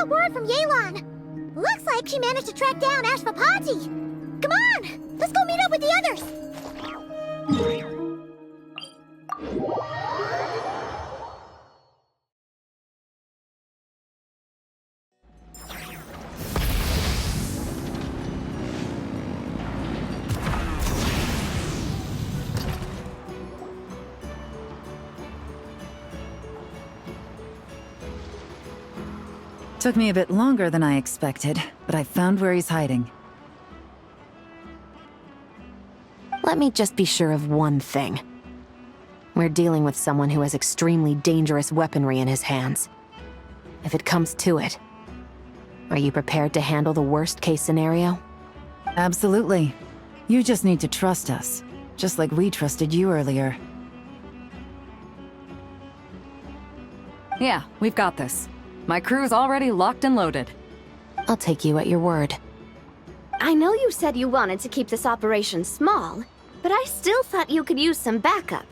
got word from Yelan. Looks like she managed to track down Ashvapati. Come on! Let's go meet up with the others! Took me a bit longer than I expected, but I found where he's hiding. Let me just be sure of one thing. We're dealing with someone who has extremely dangerous weaponry in his hands. If it comes to it, are you prepared to handle the worst-case scenario? Absolutely. You just need to trust us, just like we trusted you earlier. Yeah, we've got this. My crew's already locked and loaded. I'll take you at your word. I know you said you wanted to keep this operation small, but I still thought you could use some backup.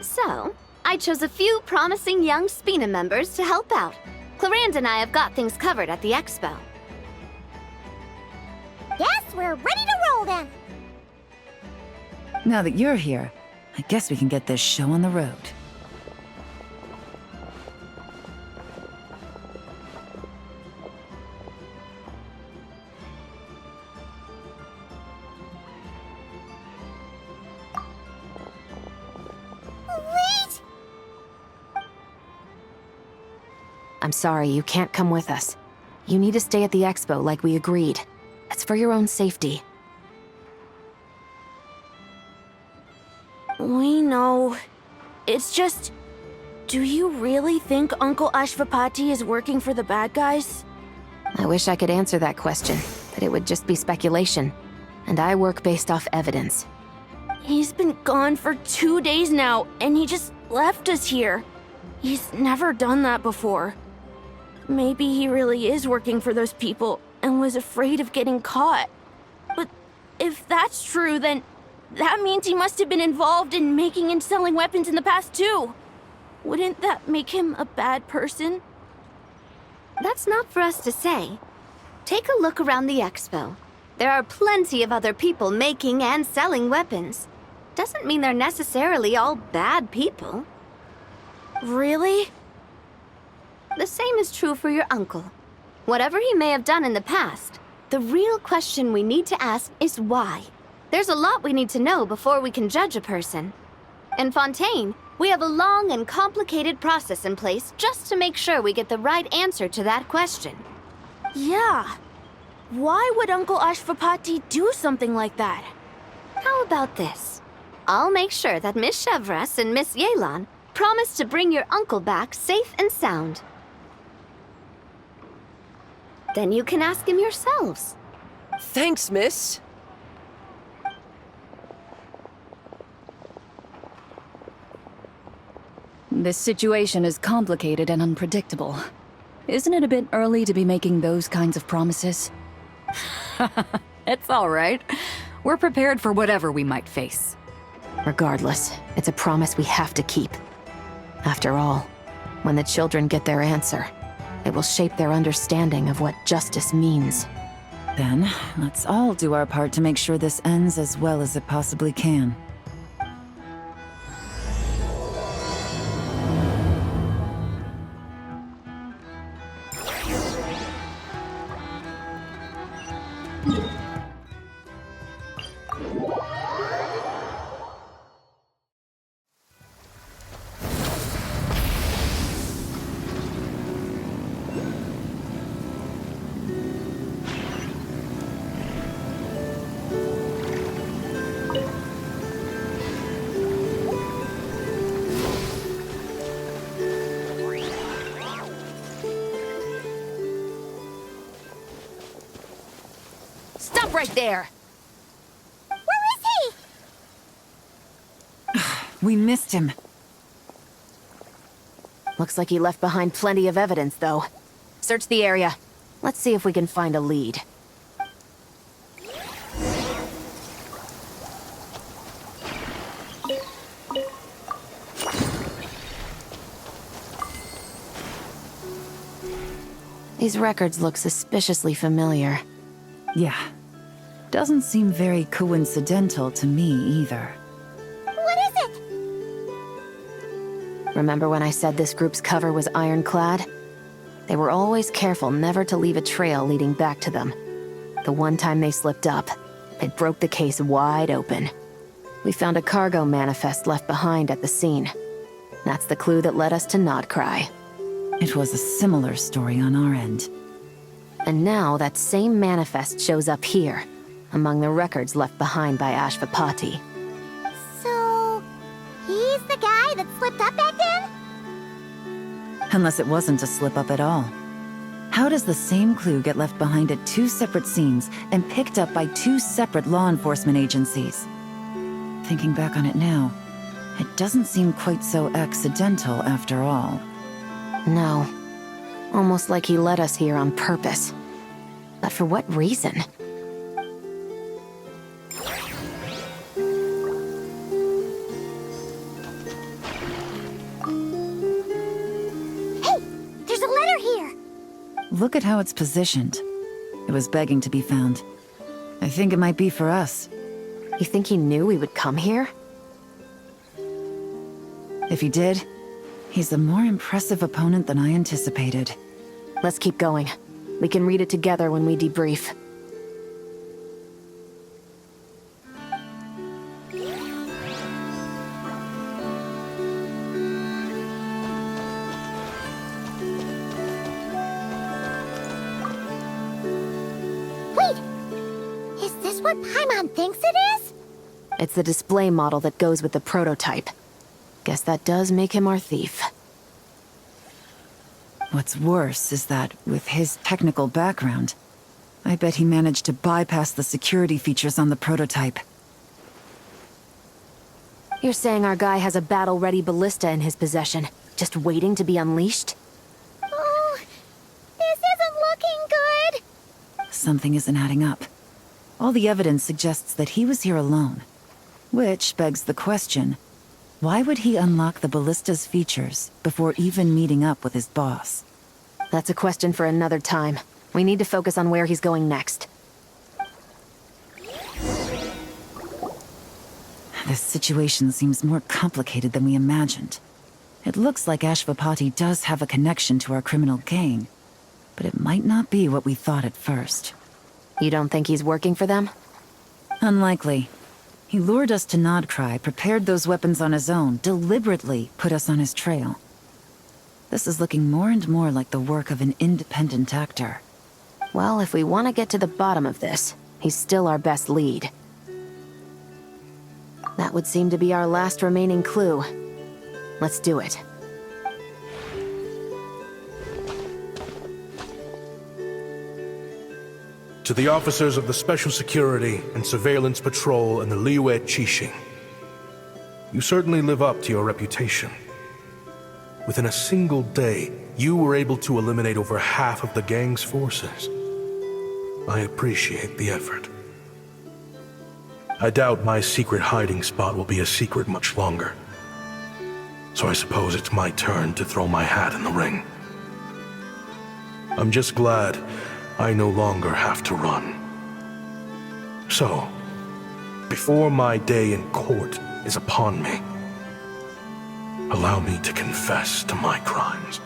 So, I chose a few promising young Spina members to help out. Clarande and I have got things covered at the expo. Guess we're ready to roll then! Now that you're here, I guess we can get this show on the road. Wait! I'm sorry, you can't come with us. You need to stay at the expo like we agreed. It's for your own safety. We know. It's just... Do you really think Uncle Ashvapati is working for the bad guys? I wish I could answer that question, but it would just be speculation. And I work based off evidence. He's been gone for 2 days now, and he just left us here. He's never done that before. Maybe he really is working for those people and was afraid of getting caught. But if that's true, then that means he must have been involved in making and selling weapons in the past too. Wouldn't that make him a bad person? That's not for us to say. Take a look around the expo. There are plenty of other people making and selling weapons. Doesn't mean they're necessarily all bad people. Really? The same is true for your uncle. Whatever he may have done in the past, the real question we need to ask is why. There's a lot we need to know before we can judge a person. In Fontaine, we have a long and complicated process in place just to make sure we get the right answer to that question. Yeah. Why would Uncle Ashvapati do something like that? How about this? I'll make sure that Miss Chevras and Miss Yelan promise to bring your uncle back safe and sound. Then you can ask him yourselves. Thanks, miss. This situation is complicated and unpredictable. Isn't it a bit early to be making those kinds of promises? It's all right. We're prepared for whatever we might face. Regardless, it's a promise we have to keep. After all, when the children get their answer, it will shape their understanding of what justice means. Then, let's all do our part to make sure this ends as well as it possibly can. Stop right there! Where is he? We missed him. Looks like he left behind plenty of evidence, though. Search the area. Let's see if we can find a lead. These records look suspiciously familiar. Yeah. Doesn't seem very coincidental to me either. What is it? Remember when I said this group's cover was ironclad? They were always careful never to leave a trail leading back to them. The one time they slipped up, it broke the case wide open. We found a cargo manifest left behind at the scene. That's the clue that led us to Nodcry. It was a similar story on our end. And now that same manifest shows up here, among the records left behind by Ashvapati. So, he's the guy that slipped up back then? Unless it wasn't a slip-up at all. How does the same clue get left behind at two separate scenes and picked up by two separate law enforcement agencies? Thinking back on it now, it doesn't seem quite so accidental after all. No. Almost like he led us here on purpose. But for what reason? Hey! There's a letter here! Look at how it's positioned. It was begging to be found. I think it might be for us. You think he knew we would come here? If he did, he's a more impressive opponent than I anticipated. Let's keep going. We can read it together when we debrief. Wait! Is this what Paimon thinks it is? It's the display model that goes with the prototype. Guess that does make him our thief. What's worse is that, with his technical background, I bet he managed to bypass the security features on the prototype. You're saying our guy has a battle-ready ballista in his possession, just waiting to be unleashed? Oh, this isn't looking good. Something isn't adding up. All the evidence suggests that he was here alone. Which begs the question, why would he unlock the ballista's features before even meeting up with his boss? That's a question for another time. We need to focus on where he's going next. This situation seems more complicated than we imagined. It looks like Ashvapati does have a connection to our criminal gang, but it might not be what we thought at first. You don't think he's working for them? Unlikely. He lured us to Nodcry, prepared those weapons on his own, deliberately put us on his trail. This is looking more and more like the work of an independent actor. Well, if we want to get to the bottom of this, he's still our best lead. That would seem to be our last remaining clue. Let's do it. To the officers of the Special Security and Surveillance Patrol and the Liyue Qixing, you certainly live up to your reputation. Within a single day, you were able to eliminate over half of the gang's forces. I appreciate the effort. I doubt my secret hiding spot will be a secret much longer. So I suppose it's my turn to throw my hat in the ring. I'm just glad I no longer have to run. So, before my day in court is upon me, allow me to confess to my crimes.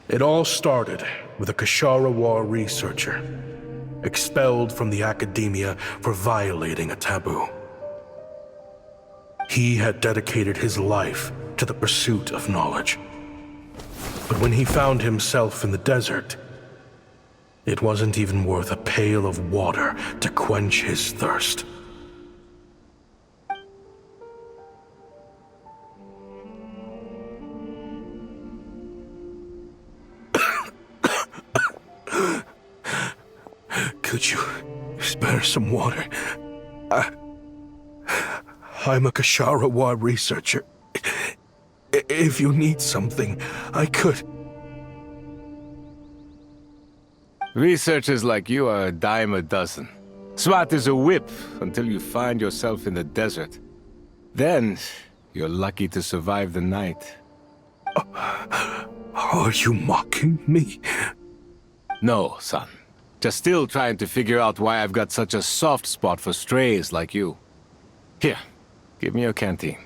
It all started with a Kashara War researcher, expelled from the academia for violating a taboo. He had dedicated his life to the pursuit of knowledge. But when he found himself in the desert, it wasn't even worth a pail of water to quench his thirst. Could you spare some water? I'm a Kashara researcher. If you need something, I could. Researchers like you are a dime a dozen. Smart as a whip until you find yourself in the desert. Then, you're lucky to survive the night. Are you mocking me? No, son. Just still trying to figure out why I've got such a soft spot for strays like you. Here, give me your canteen.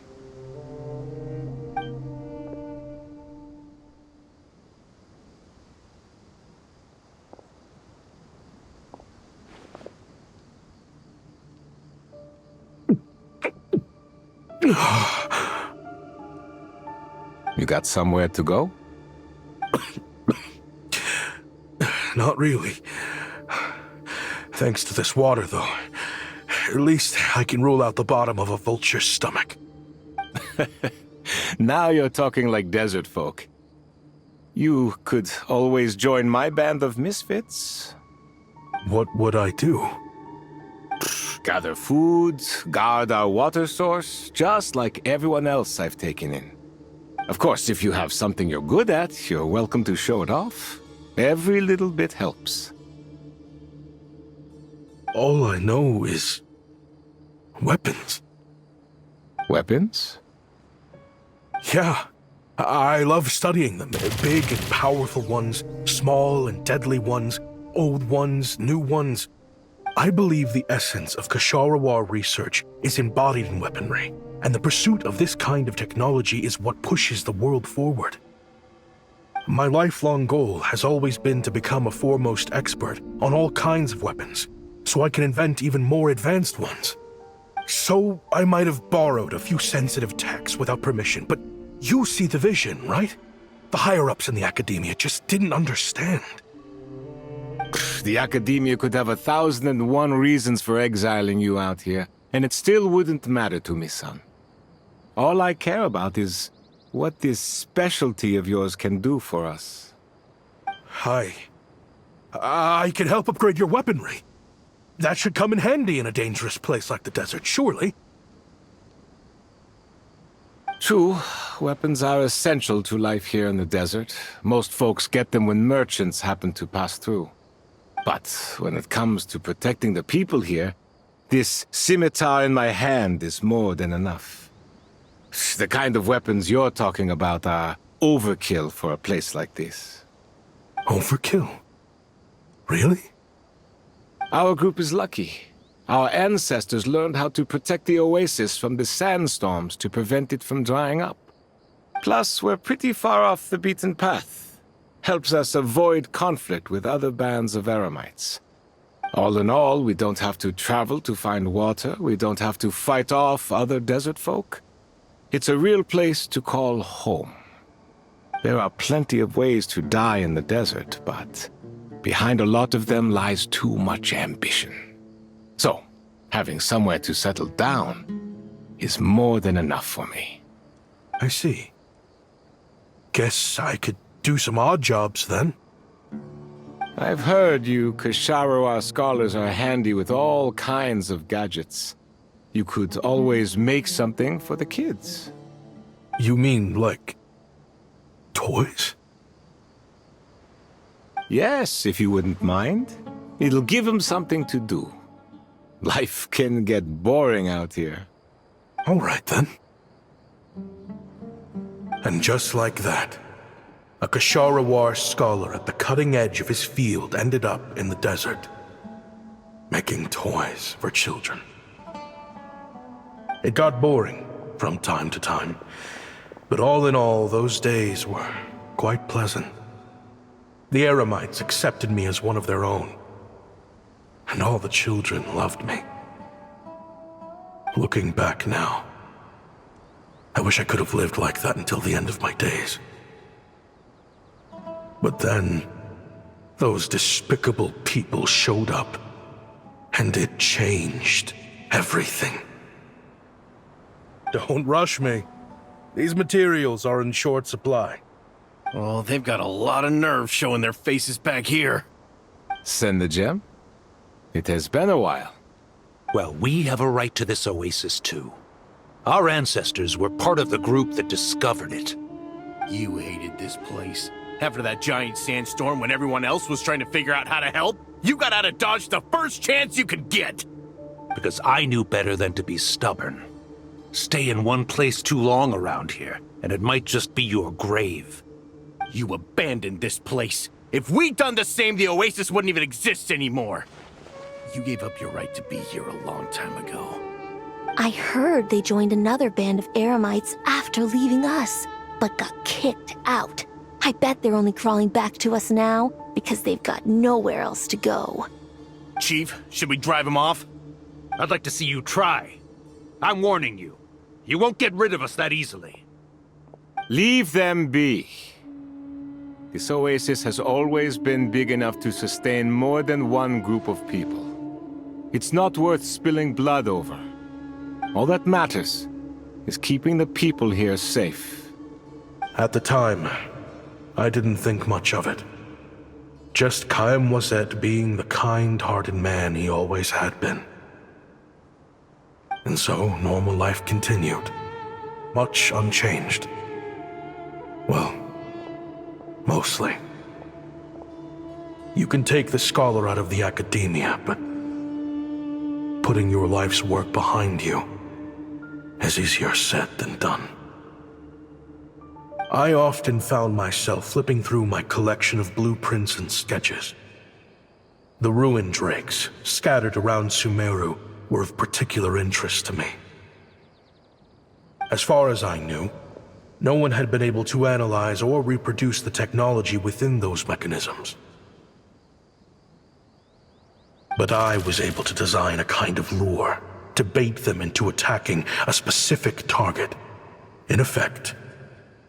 You got somewhere to go? Not really. Thanks to this water, though. At least I can rule out the bottom of a vulture's stomach. Now you're talking like desert folk. You could always join my band of misfits. What would I do? Gather food, guard our water source, just like everyone else I've taken in. Of course, if you have something you're good at, you're welcome to show it off. Every little bit helps. All I know is weapons. Weapons? Yeah, I love studying them. Big and powerful ones, small and deadly ones, old ones, new ones. I believe the essence of Kshatriya research is embodied in weaponry, and the pursuit of this kind of technology is what pushes the world forward. My lifelong goal has always been to become a foremost expert on all kinds of weapons, so I can invent even more advanced ones. So I might have borrowed a few sensitive techs without permission, but you see the vision, right? The higher-ups in the academia just didn't understand. The academia could have 1,001 reasons for exiling you out here, and it still wouldn't matter to me, son. All I care about is what this specialty of yours can do for us. I can help upgrade your weaponry. That should come in handy in a dangerous place like the desert, surely. True, weapons are essential to life here in the desert. Most folks get them when merchants happen to pass through. But when it comes to protecting the people here, this scimitar in my hand is more than enough. The kind of weapons you're talking about are overkill for a place like this. Overkill? Really? Our group is lucky. Our ancestors learned how to protect the oasis from the sandstorms to prevent it from drying up. Plus, we're pretty far off the beaten path. Helps us avoid conflict with other bands of eremites. All in all, we don't have to travel to find water, we don't have to fight off other desert folk. It's a real place to call home. There are plenty of ways to die in the desert, but behind a lot of them lies too much ambition. So, having somewhere to settle down is more than enough for me. I see. Guess I could do some odd jobs then. I've heard you Kshatriya scholars are handy with all kinds of gadgets. You could always make something for the kids. You mean, like, toys? Yes, if you wouldn't mind. It'll give them something to do. Life can get boring out here. All right, then. And just like that, a Kshatriya scholar at the cutting edge of his field ended up in the desert, making toys for children. It got boring from time to time, but all in all, those days were quite pleasant. The eremites accepted me as one of their own, and all the children loved me. Looking back now, I wish I could have lived like that until the end of my days. But then, those despicable people showed up, and it changed everything. Don't rush me. These materials are in short supply. Oh, they've got a lot of nerve showing their faces back here. Send the gem? It has been a while. Well, we have a right to this oasis too. Our ancestors were part of the group that discovered it. You hated this place. After that giant sandstorm when everyone else was trying to figure out how to help, you got out of Dodge the first chance you could get. Because I knew better than to be stubborn. Stay in one place too long around here, and it might just be your grave. You abandoned this place. If we'd done the same, the Oasis wouldn't even exist anymore. You gave up your right to be here a long time ago. I heard they joined another band of Eremites after leaving us, but got kicked out. I bet they're only crawling back to us now because they've got nowhere else to go. Chief, should we drive him off? I'd like to see you try. I'm warning you. You won't get rid of us that easily. Leave them be. This oasis has always been big enough to sustain more than one group of people. It's not worth spilling blood over. All that matters is keeping the people here safe. At the time, I didn't think much of it. Just Chaim Wazet being the kind-hearted man he always had been. And so, normal life continued. Much unchanged. Well, mostly. You can take the scholar out of the academia, but putting your life's work behind you is easier said than done. I often found myself flipping through my collection of blueprints and sketches. The ruin drakes scattered around Sumeru were of particular interest to me. As far as I knew, no one had been able to analyze or reproduce the technology within those mechanisms. But I was able to design a kind of lure to bait them into attacking a specific target, in effect,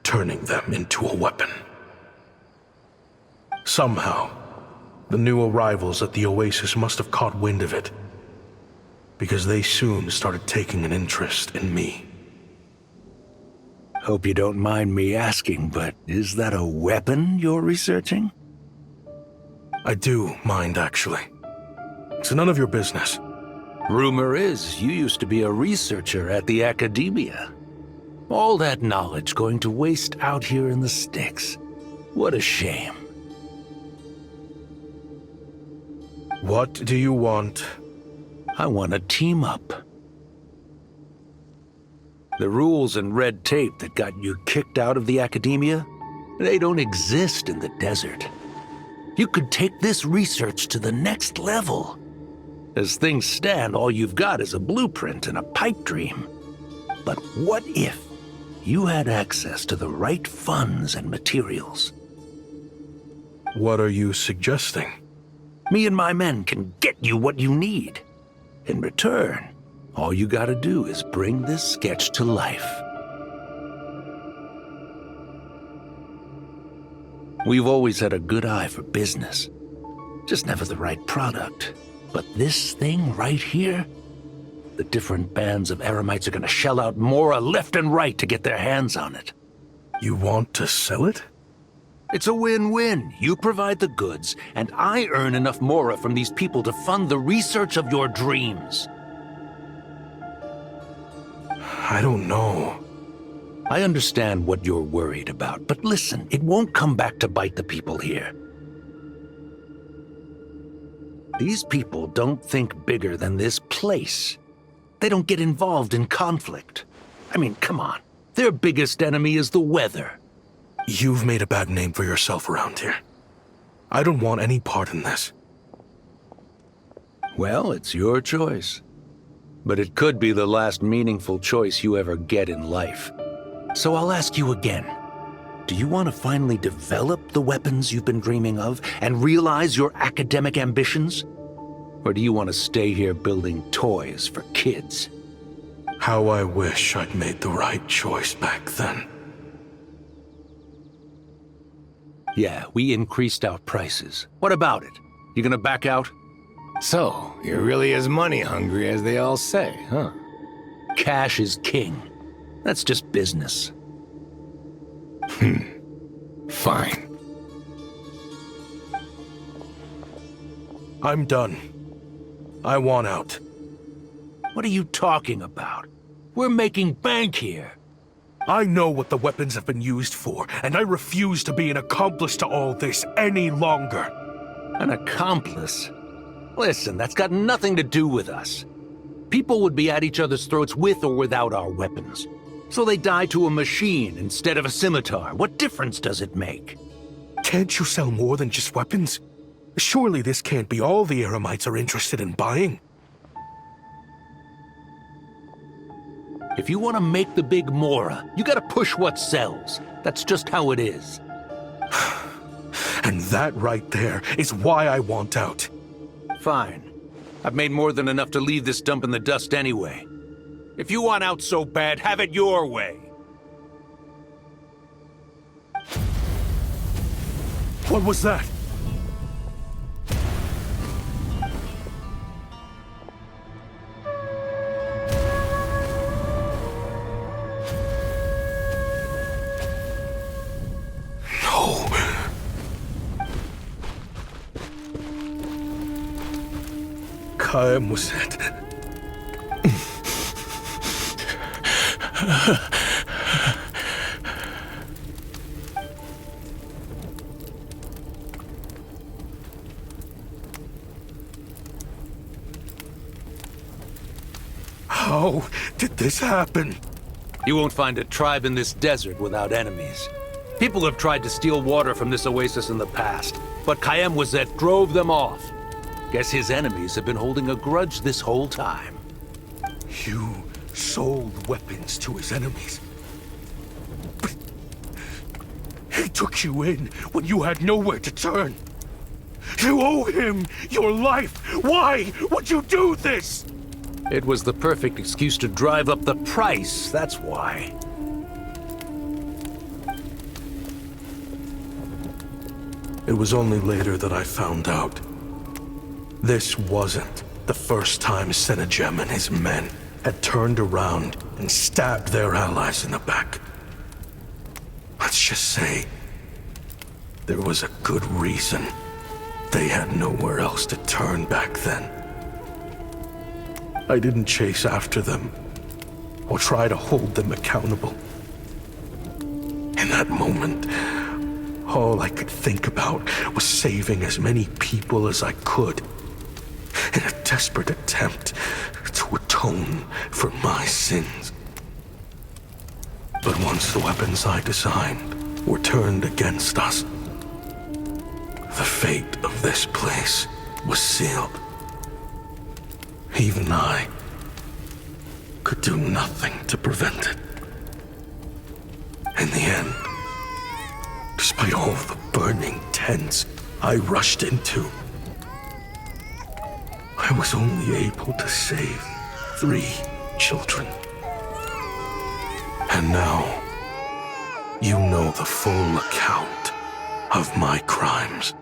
turning them into a weapon. Somehow, the new arrivals at the Oasis must have caught wind of it, because they soon started taking an interest in me. Hope you don't mind me asking, but is that a weapon you're researching? I do mind, actually. It's none of your business. Rumor is you used to be a researcher at the academia. All that knowledge going to waste out here in the sticks. What a shame. What do you want? I want to team up. The rules and red tape that got you kicked out of the academia, they don't exist in the desert. You could take this research to the next level. As things stand, all you've got is a blueprint and a pipe dream. But what if you had access to the right funds and materials? What are you suggesting? Me and my men can get you what you need. In return, all you gotta do is bring this sketch to life. We've always had a good eye for business. Just never the right product. But this thing right here, the different bands of Eremites are gonna shell out Mora left and right to get their hands on it. You want to sell it? It's a win-win. You provide the goods, and I earn enough Mora from these people to fund the research of your dreams. I don't know. I understand what you're worried about, but listen, it won't come back to bite the people here. These people don't think bigger than this place. They don't get involved in conflict. I mean, come on. Their biggest enemy is the weather. You've made a bad name for yourself around here. I don't want any part in this. Well, it's your choice. But it could be the last meaningful choice you ever get in life. So I'll ask you again. Do you want to finally develop the weapons you've been dreaming of and realize your academic ambitions? Or do you want to stay here building toys for kids? How I wish I'd made the right choice back then. Yeah, we increased our prices. What about it? You gonna back out? So, you're really as money hungry as they all say, huh? Cash is king. That's just business. Fine. I'm done. I want out. What are you talking about? We're making bank here. I know what the weapons have been used for, and I refuse to be an accomplice to all this any longer. An accomplice? Listen, that's got nothing to do with us. People would be at each other's throats with or without our weapons. So they die to a machine instead of a scimitar. What difference does it make? Can't you sell more than just weapons? Surely this can't be all the Eremites are interested in buying. If you want to make the big Mora, you gotta push what sells. That's just how it is. And that right there is why I want out. Fine. I've made more than enough to leave this dump in the dust anyway. If you want out so bad, have it your way. What was that? No. Kaem was it. How did this happen? You won't find a tribe in this desert without enemies. People have tried to steal water from this oasis in the past, but Kaem Wazet drove them off. Guess his enemies have been holding a grudge this whole time. You sold weapons to his enemies. But he took you in when you had nowhere to turn. You owe him your life. Why would you do this? It was the perfect excuse to drive up the price, that's why. It was only later that I found out. This wasn't the first time Senegem and his men had turned around and stabbed their allies in the back. Let's just say there was a good reason they had nowhere else to turn back then. I didn't chase after them or try to hold them accountable. In that moment, all I could think about was saving as many people as I could in a desperate attempt to atone for my sins. But once the weapons I designed were turned against us, the fate of this place was sealed. Even I could do nothing to prevent it. In the end, despite all the burning tents I rushed into, I was only able to save 3 children. And now, you know the full account of my crimes.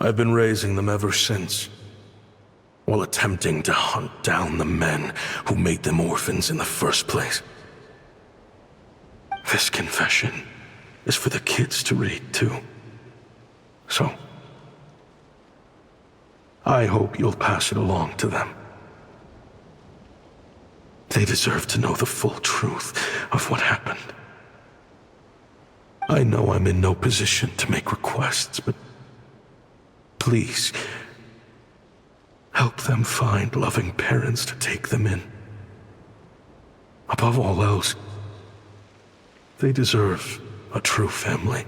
I've been raising them ever since, while attempting to hunt down the men who made them orphans in the first place. This confession is for the kids to read, too. So, I hope you'll pass it along to them. They deserve to know the full truth of what happened. I know I'm in no position to make requests, but please, help them find loving parents to take them in. Above all else, they deserve a true family.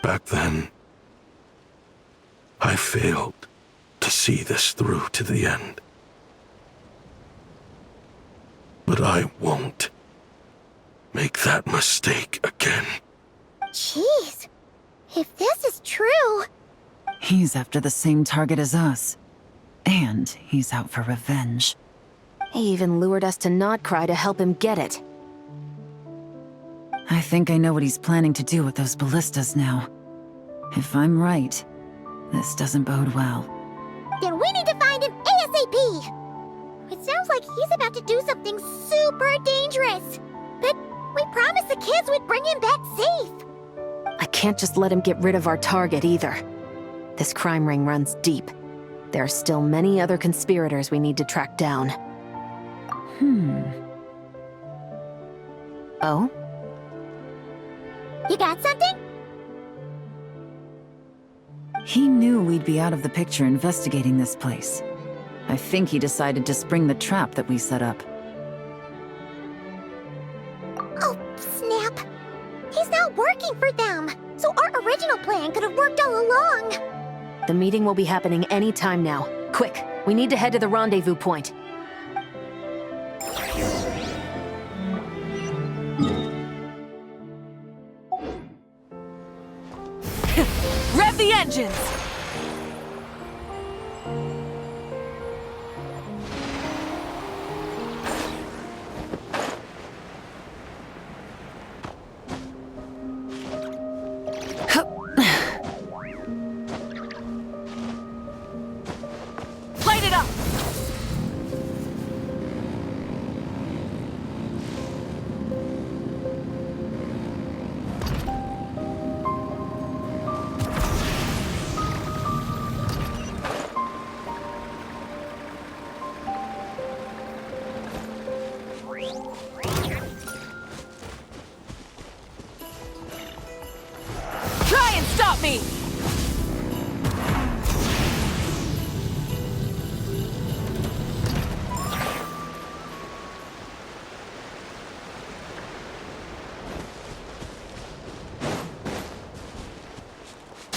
Back then, I failed to see this through to the end. But I won't make that mistake again. Jeez, if this is true... He's after the same target as us. And he's out for revenge. He even lured us to Notcry to help him get it. I think I know what he's planning to do with those ballistas now. If I'm right, this doesn't bode well. Then we need to find him ASAP! It sounds like he's about to do something super dangerous. But we promised the kids we'd bring him back safe. I can't just let him get rid of our target either. This crime ring runs deep. There are still many other conspirators we need to track down. Hmm. Oh? You got something? He knew we'd be out of the picture investigating this place. I think he decided to spring the trap that we set up. Oh, snap. He's not working for them. So our original plan could have worked all along. The meeting will be happening any time now. Quick, we need to head to the rendezvous point. Rev the engines! Light it up! Try and stop me!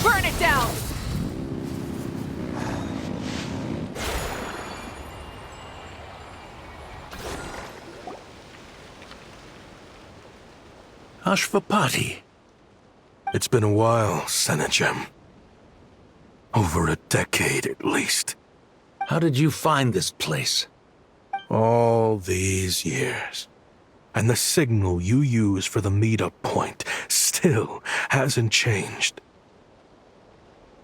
Burn it down! Ashvapati. It's been a while, Senegem. Over a decade at least. How did you find this place? All these years. And the signal you use for the meetup point still hasn't changed.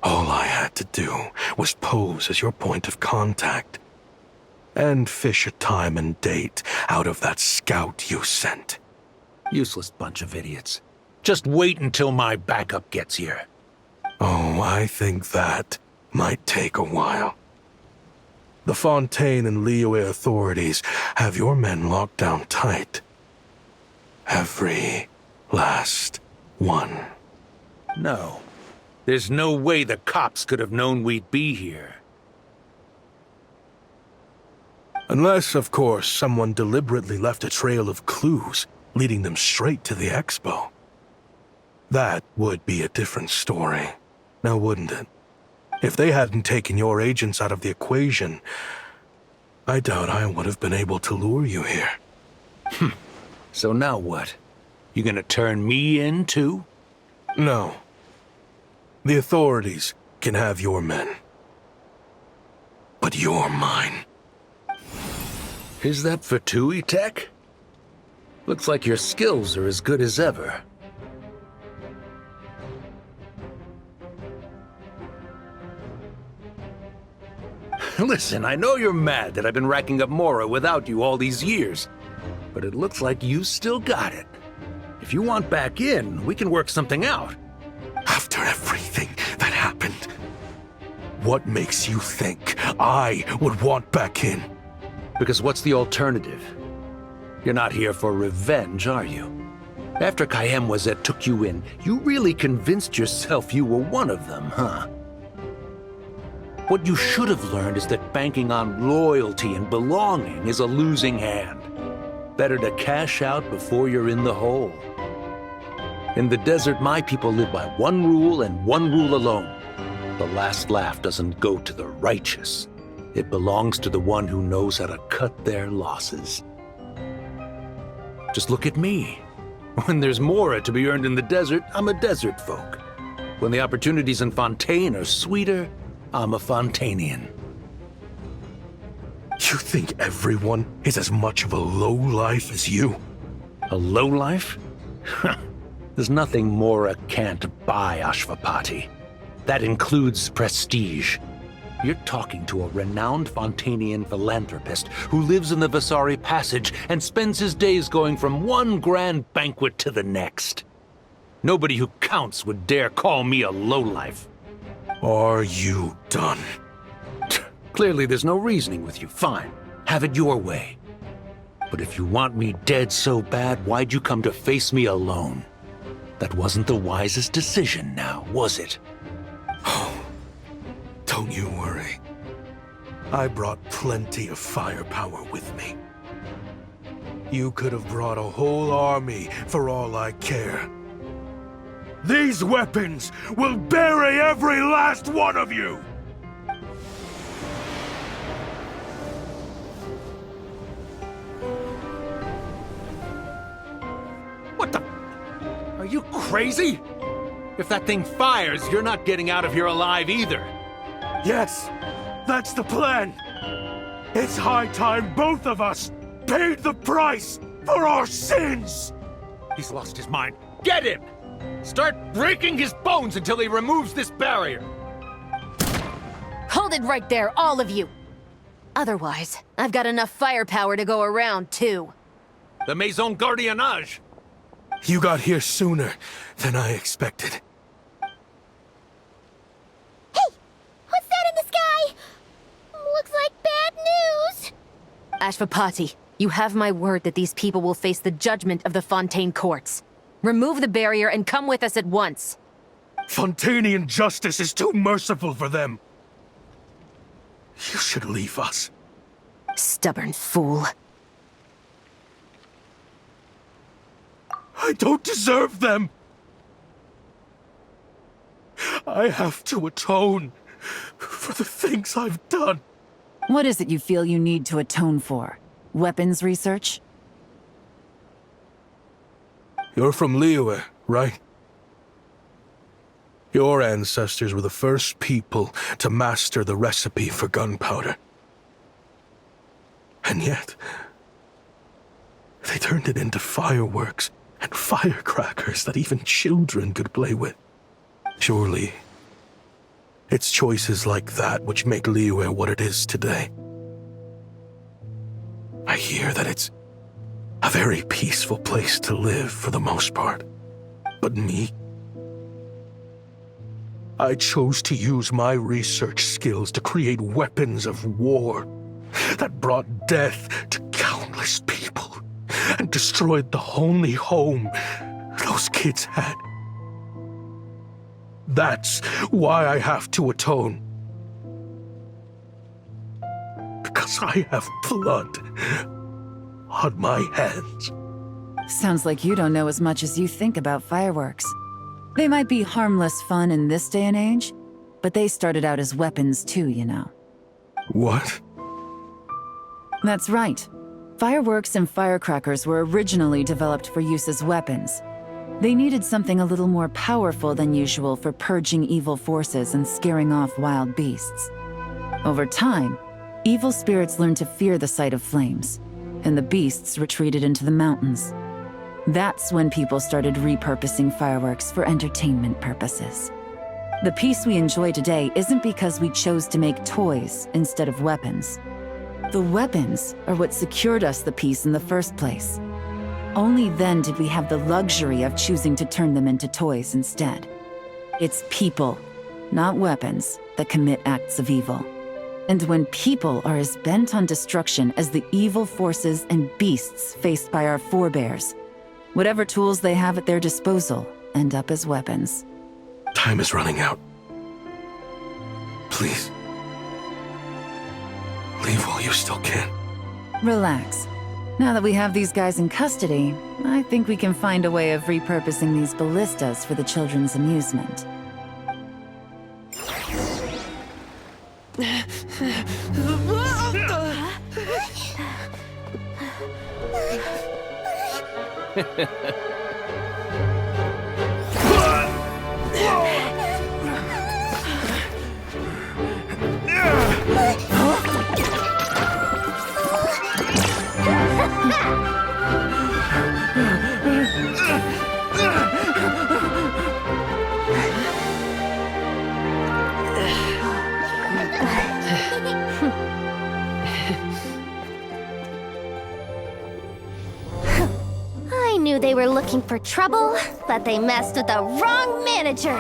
All I had to do was pose as your point of contact. And fish a time and date out of that scout you sent. Useless bunch of idiots. Just wait until my backup gets here. Oh, I think that might take a while. The Fontaine and Liyue authorities have your men locked down tight. Every last one. No. There's no way the cops could have known we'd be here. Unless, of course, someone deliberately left a trail of clues, leading them straight to the expo. That would be a different story, now wouldn't it? If they hadn't taken your agents out of the equation, I doubt I would have been able to lure you here. So now what? You gonna turn me in, too? No. The authorities can have your men. But you're mine. Is that for Tui Tech? Looks like your skills are as good as ever. Listen, I know you're mad that I've been racking up Mora without you all these years, but it looks like you still got it. If you want back in, we can work something out. After everything that happened, what makes you think I would want back in? Because what's the alternative? You're not here for revenge, are you? After Kayemwazet took you in, you really convinced yourself you were one of them, huh? What you should have learned is that banking on loyalty and belonging is a losing hand. Better to cash out before you're in the hole. In the desert, my people live by one rule and one rule alone. The last laugh doesn't go to the righteous. It belongs to the one who knows how to cut their losses. Just look at me. When there's Mora to be earned in the desert, I'm a desert folk. When the opportunities in Fontaine are sweeter, I'm a Fontainian. You think everyone is as much of a lowlife as you? A lowlife? There's nothing Mora can't buy, Ashvapati. That includes prestige. You're talking to a renowned Fontainian philanthropist who lives in the Vasari Passage and spends his days going from one grand banquet to the next. Nobody who counts would dare call me a lowlife. Are you done? Clearly there's no reasoning with you. Fine. Have it your way. But if you want me dead so bad, why'd you come to face me alone? That wasn't the wisest decision now, was it? Oh, don't you worry. I brought plenty of firepower with me. You could have brought a whole army for all I care. These weapons will bury every last one of you! What the? Are you crazy? If that thing fires, you're not getting out of here alive either. Yes, that's the plan. It's high time both of us paid the price for our sins! He's lost his mind. Get him! Start breaking his bones until he removes this barrier. Hold it right there, all of you! Otherwise, I've got enough firepower to go around, too. The Maison Gardiennage. You got here sooner than I expected. Hey! What's that in the sky? Looks like bad news! Ashvapati, you have my word that these people will face the judgment of the Fontaine courts. Remove the barrier and come with us at once. Fontanian justice is too merciful for them. You should leave us. Stubborn fool. I don't deserve them. I have to atone for the things I've done. What is it you feel you need to atone for? Weapons research? You're from Liyue, right? Your ancestors were the first people to master the recipe for gunpowder. And yet, they turned it into fireworks and firecrackers that even children could play with. Surely, it's choices like that which make Liyue what it is today. I hear that it's a very peaceful place to live for the most part. But me? I chose to use my research skills to create weapons of war that brought death to countless people and destroyed the only home those kids had. That's why I have to atone. Because I have blood on my hands. Sounds like you don't know as much as you think about fireworks. They might be harmless fun in this day and age, but they started out as weapons too, you know. What? That's right. Fireworks and firecrackers were originally developed for use as weapons. They needed something a little more powerful than usual for purging evil forces and scaring off wild beasts. Over time, evil spirits learned to fear the sight of flames, and the beasts retreated into the mountains. That's when people started repurposing fireworks for entertainment purposes. The peace we enjoy today isn't because we chose to make toys instead of weapons. The weapons are what secured us the peace in the first place. Only then did we have the luxury of choosing to turn them into toys instead. It's people, not weapons, that commit acts of evil. And when people are as bent on destruction as the evil forces and beasts faced by our forebears, whatever tools they have at their disposal end up as weapons. Time is running out. Please. Leave while you still can. Relax. Now that we have these guys in custody, I think we can find a way of repurposing these ballistas for the children's amusement. I knew they were looking for trouble, but they messed with the wrong manager.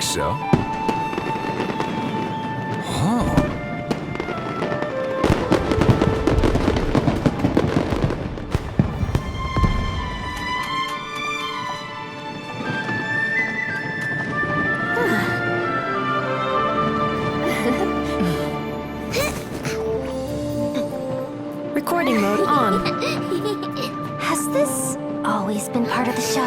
think so. Huh. Recording mode on. Has this always been part of the show?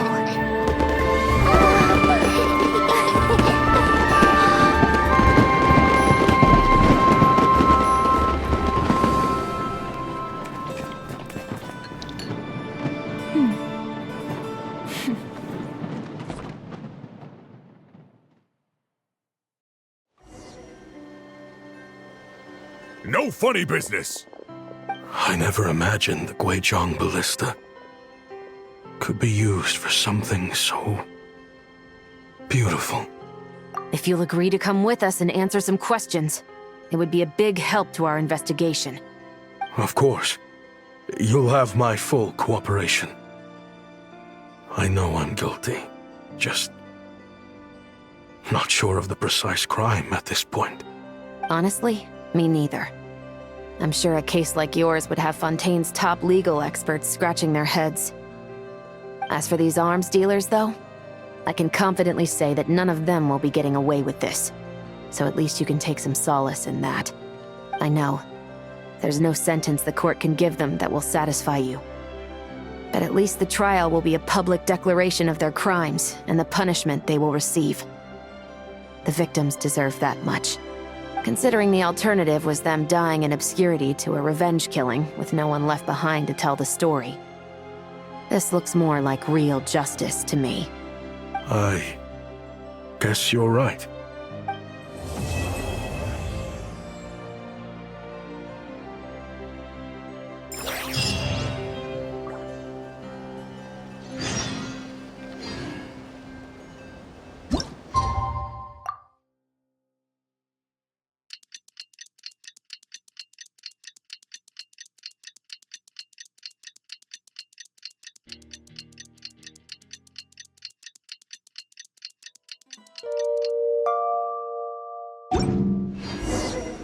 No funny business! I never imagined the Guizhong ballista could be used for something so beautiful. If you'll agree to come with us and answer some questions, it would be a big help to our investigation. Of course. You'll have my full cooperation. I know I'm guilty. Just not sure of the precise crime at this point. Honestly, me neither. I'm sure a case like yours would have Fontaine's top legal experts scratching their heads. As for these arms dealers, though, I can confidently say that none of them will be getting away with this. So at least you can take some solace in that. I know. There's no sentence the court can give them that will satisfy you. But at least the trial will be a public declaration of their crimes and the punishment they will receive. The victims deserve that much. Considering the alternative was them dying in obscurity to a revenge killing with no one left behind to tell the story. This looks more like real justice to me. I guess you're right.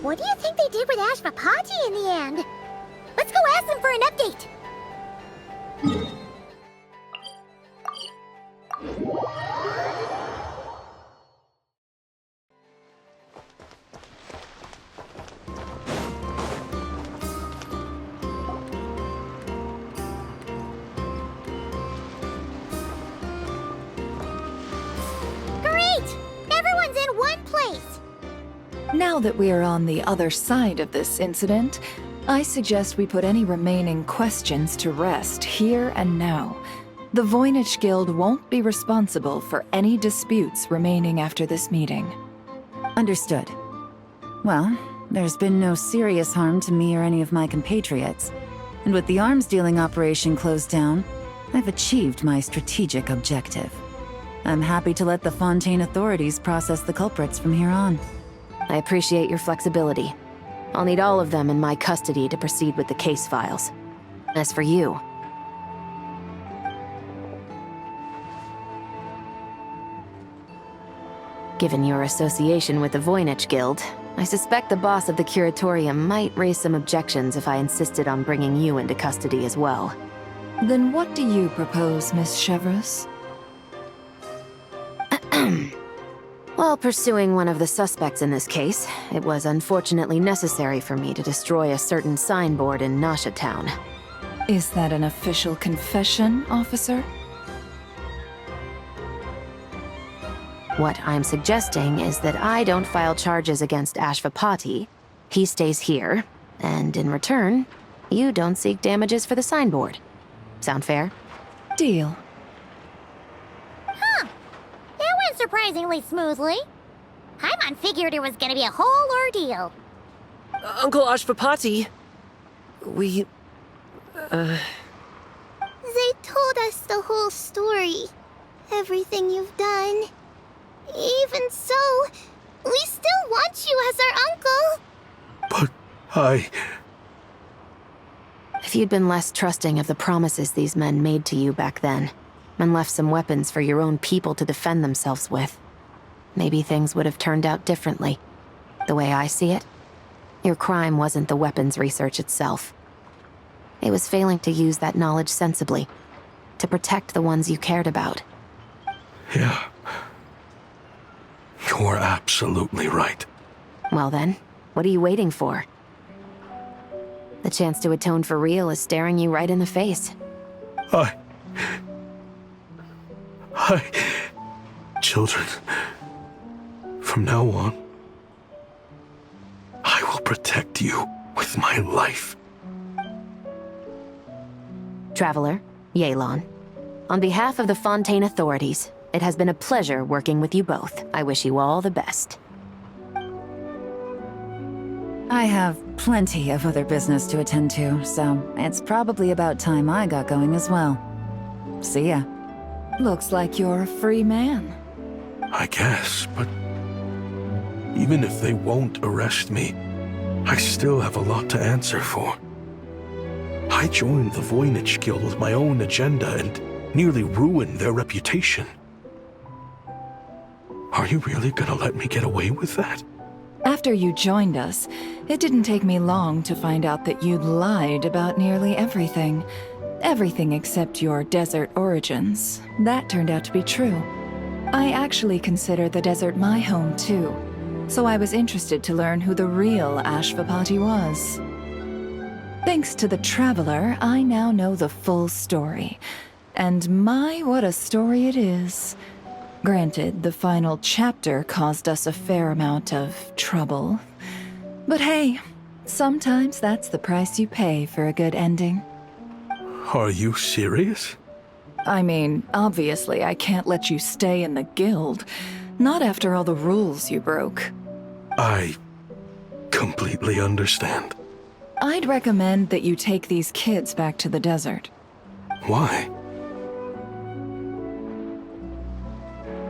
What do you think they did with Ashvapati in the end? Let's go ask them for an update. Great! Everyone's in one place! Now that we are on the other side of this incident, I suggest we put any remaining questions to rest here and now. The Voynich Guild won't be responsible for any disputes remaining after this meeting. Understood. Well, there's been no serious harm to me or any of my compatriots. And with the arms dealing operation closed down, I've achieved my strategic objective. I'm happy to let the Fontaine authorities process the culprits from here on. I appreciate your flexibility. I'll need all of them in my custody to proceed with the case files. As for you... Given your association with the Voynich Guild, I suspect the boss of the Curatorium might raise some objections if I insisted on bringing you into custody as well. Then what do you propose, Miss Chevreuse? While pursuing one of the suspects in this case, it was unfortunately necessary for me to destroy a certain signboard in Nasha Town. Is that an official confession, officer? What I'm suggesting is that I don't file charges against Ashvapati, he stays here, and in return, you don't seek damages for the signboard. Sound fair? Deal. Huh. That went surprisingly smoothly. Paimon figured it was gonna be a whole ordeal. Uncle Ashvapati, we... They told us the whole story. Everything you've done. Even so, we still want you as our uncle. But If you'd been less trusting of the promises these men made to you back then, and left some weapons for your own people to defend themselves with, maybe things would have turned out differently. The way I see it, your crime wasn't the weapons research itself. It was failing to use that knowledge sensibly, to protect the ones you cared about. Yeah. You're absolutely right. Well then, what are you waiting for? The chance to atone for real is staring you right in the face. Children, from now on, I will protect you with my life. Traveler, Yelan, on behalf of the Fontaine authorities, it has been a pleasure working with you both. I wish you all the best. I have plenty of other business to attend to, so it's probably about time I got going as well. See ya. Looks like you're a free man. I guess, but even if they won't arrest me, I still have a lot to answer for. I joined the Voynich Guild with my own agenda and nearly ruined their reputation. Are you really gonna let me get away with that? After you joined us, it didn't take me long to find out that you'd lied about nearly everything. Everything except your desert origins. That turned out to be true. I actually consider the desert my home too, so I was interested to learn who the real Ashvapati was. Thanks to the Traveler, I now know the full story. And my, what a story it is. Granted, the final chapter caused us a fair amount of trouble. But hey, sometimes that's the price you pay for a good ending. Are you serious? I mean, obviously I can't let you stay in the guild. Not after all the rules you broke. I completely understand. I'd recommend that you take these kids back to the desert. Why?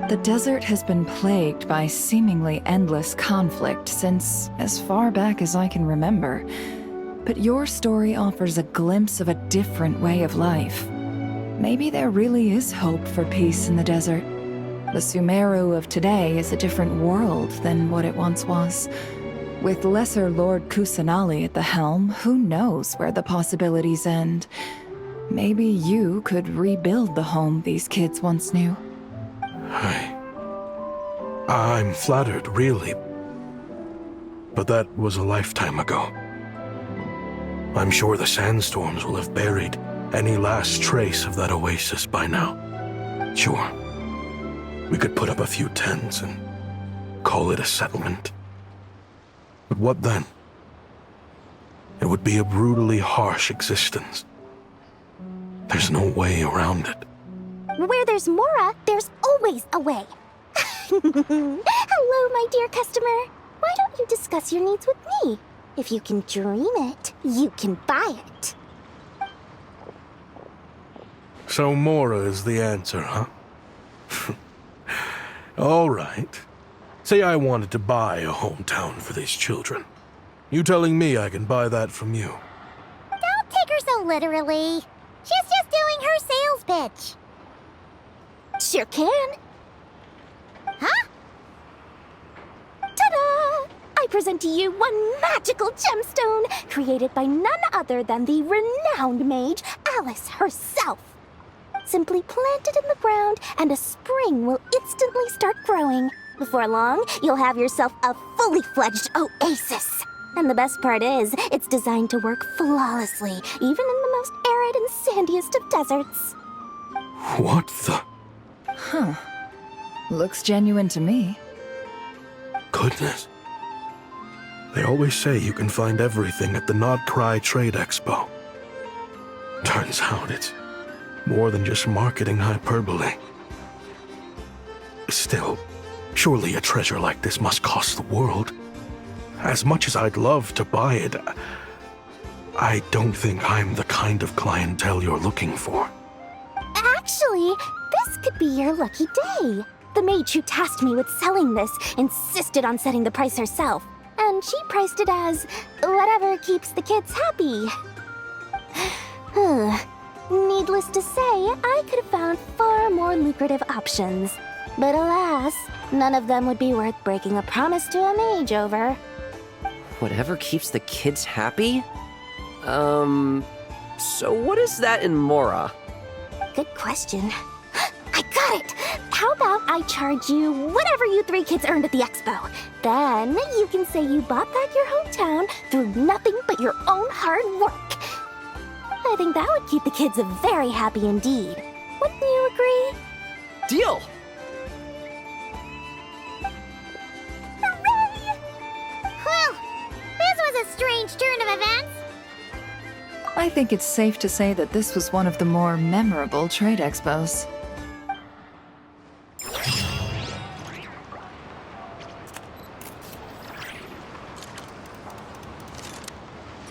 The desert has been plagued by seemingly endless conflict since as far back as I can remember. But your story offers a glimpse of a different way of life. Maybe there really is hope for peace in the desert. The Sumeru of today is a different world than what it once was. With Lesser Lord Kusanali at the helm, who knows where the possibilities end? Maybe you could rebuild the home these kids once knew. I'm flattered, really. But that was a lifetime ago. I'm sure the sandstorms will have buried any last trace of that oasis by now. Sure, we could put up a few tents and call it a settlement. But what then? It would be a brutally harsh existence. There's no way around it. Where there's Mora, there's always a way. Hello, my dear customer. Why don't you discuss your needs with me? If you can dream it, you can buy it. So Mora is the answer, huh? All right. Say I wanted to buy a hometown for these children. You telling me I can buy that from you? Don't take her so literally. She's just doing her sales pitch. Sure can. Huh? Ta-da! I present to you one magical gemstone created by none other than the renowned mage Alice herself. Simply plant it in the ground and a spring will instantly start growing. Before long, you'll have yourself a fully fledged oasis. And the best part is, it's designed to work flawlessly, even in the most arid and sandiest of deserts. What the? Huh. Looks genuine to me. Goodness. They always say you can find everything at the Not Cry Trade Expo. Turns out it's more than just marketing hyperbole. Still, surely a treasure like this must cost the world. As much as I'd love to buy it, I don't think I'm the kind of clientele you're looking for. Actually, this could be your lucky day. The mage who tasked me with selling this insisted on setting the price herself, and she priced it as whatever keeps the kids happy. Needless to say, I could have found far more lucrative options. But alas, None of them would be worth breaking a promise to a mage over. Whatever keeps the kids happy? So what is that in Mora? Good question. I got it! How about I charge you whatever you 3 kids earned at the expo? Then you can say you bought back your hometown through nothing but your own hard work. I think that would keep the kids very happy indeed. Wouldn't you agree? Deal! Hooray! Well, this was a strange turn of events. I think it's safe to say that this was one of the more memorable trade expos.